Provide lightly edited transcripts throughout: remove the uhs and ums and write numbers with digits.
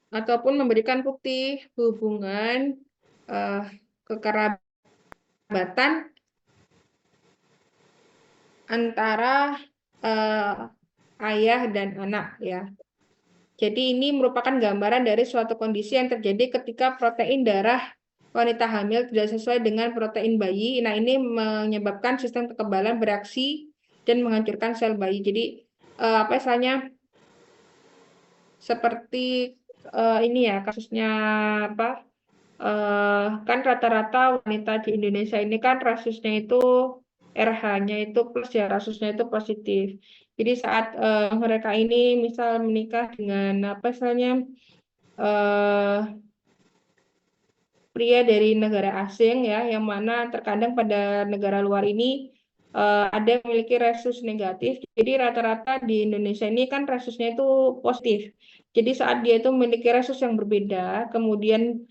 ataupun memberikan bukti hubungan kekerabatan antara ayah dan anak ya. Jadi ini merupakan gambaran dari suatu kondisi yang terjadi ketika protein darah wanita hamil tidak sesuai dengan protein bayi. Nah, ini menyebabkan sistem kekebalan bereaksi dan menghancurkan sel bayi. Jadi apa istilahnya seperti ini ya kasusnya apa? Kan rata-rata wanita di Indonesia ini kan rasusnya itu RH-nya itu plus ya, rasusnya itu positif. Jadi saat mereka ini misal menikah dengan apa istilahnya eh, pria dari negara asing ya, yang mana terkadang pada negara luar ini ada yang memiliki resus negatif. Jadi rata-rata di Indonesia ini kan resusnya itu positif. Jadi saat dia itu memiliki resus yang berbeda, kemudian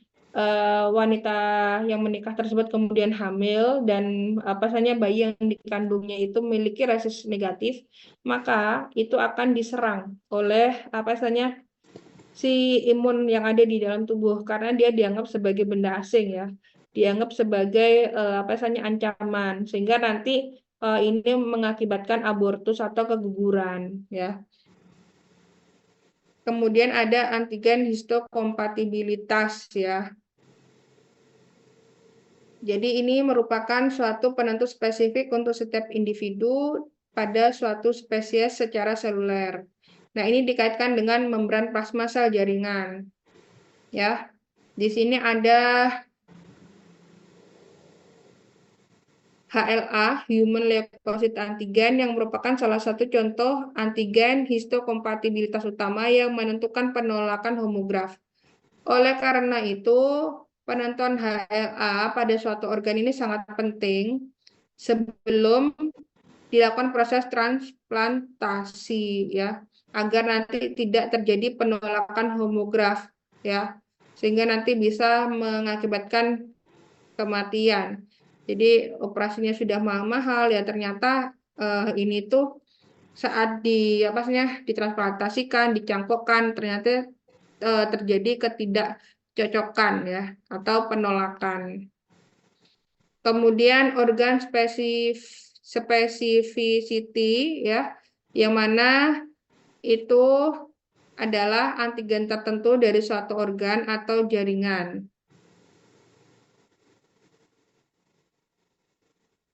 wanita yang menikah tersebut kemudian hamil dan apa saja bayi yang dikandungnya itu memiliki resus negatif, maka itu akan diserang oleh apa saja si imun yang ada di dalam tubuh karena dia dianggap sebagai benda asing ya, dianggap sebagai apa misalnya ancaman sehingga nanti ini mengakibatkan abortus atau keguguran ya. Kemudian ada antigen histokompatibilitas ya. Jadi ini merupakan suatu penentu spesifik untuk setiap individu pada suatu spesies secara seluler. Nah, ini dikaitkan dengan membran plasma sel jaringan. Ya, di sini ada HLA, Human Leukocyte Antigen, yang merupakan salah satu contoh antigen histokompatibilitas utama yang menentukan penolakan homograf. Oleh karena itu, penentuan HLA pada suatu organ ini sangat penting sebelum dilakukan proses transplantasi ya, agar nanti tidak terjadi penolakan homograf ya, sehingga nanti bisa mengakibatkan kematian. Jadi operasinya sudah mahal-mahal ya, ternyata ini tuh saat apa sih ditransplantasikan, dicangkokkan, ternyata terjadi ketidakcocokan ya atau penolakan. Kemudian organ specificity ya, yang mana itu adalah antigen tertentu dari suatu organ atau jaringan.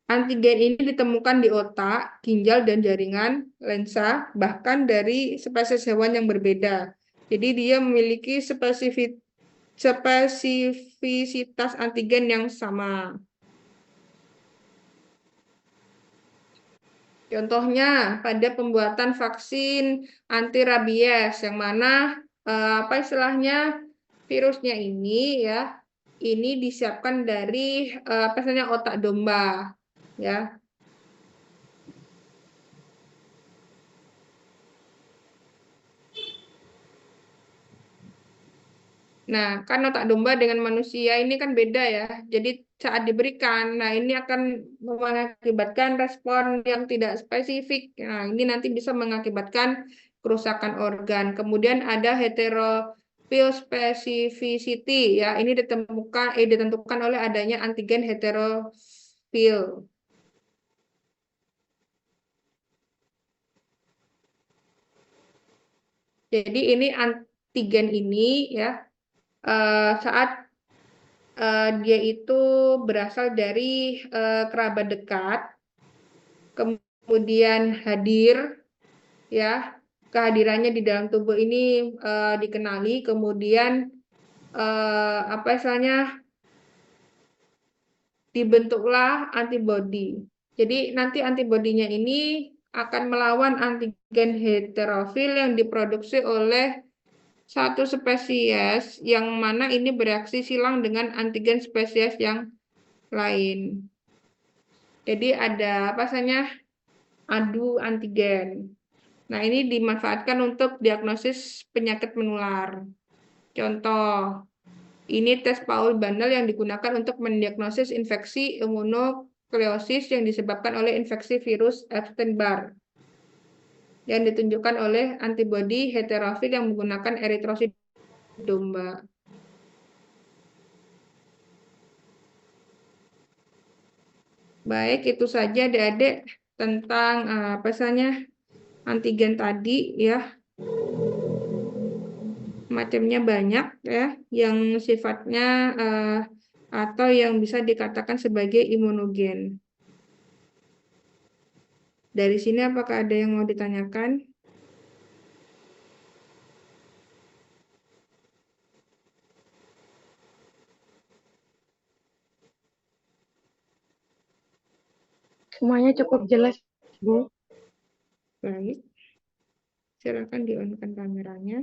Antigen ini ditemukan di otak, ginjal, dan jaringan lensa, bahkan dari spesies hewan yang berbeda. Jadi dia memiliki spesifisitas antigen yang sama. Contohnya pada pembuatan vaksin anti rabies, yang mana apa istilahnya virusnya ini ya, ini disiapkan dari apa istilahnya otak domba, ya. Nah, kan otak domba dengan manusia ini kan beda ya. Jadi saat diberikan, nah ini akan mengakibatkan respon yang tidak spesifik. Nah, ini nanti bisa mengakibatkan kerusakan organ. Kemudian ada heterophil specificity ya. Ini ditentukan oleh adanya antigen heterophil. Jadi ini antigen ini ya saat dia itu berasal dari kerabat dekat, kemudian hadir, ya kehadirannya di dalam tubuh ini dikenali, kemudian apa istilahnya dibentuklah antibodi. Jadi nanti antibodinya ini akan melawan antigen heterofil yang diproduksi oleh satu spesies yang mana ini bereaksi silang dengan antigen spesies yang lain. Jadi ada apa saja adu antigen. Nah, ini dimanfaatkan untuk diagnosis penyakit menular. Contoh, ini tes Paul Bandel yang digunakan untuk mendiagnosis infeksi imunokleosis yang disebabkan oleh infeksi virus Epstein-Barr yang ditunjukkan oleh antibodi heterofil yang menggunakan eritrosit domba. Baik, itu saja adik-adik tentang apa misalnya antigen tadi ya. Macamnya banyak ya, yang sifatnya atau yang bisa dikatakan sebagai imunogen. Dari sini apakah ada yang mau ditanyakan? Semuanya cukup jelas, Bu. Baik, silakan di-on-kan kameranya.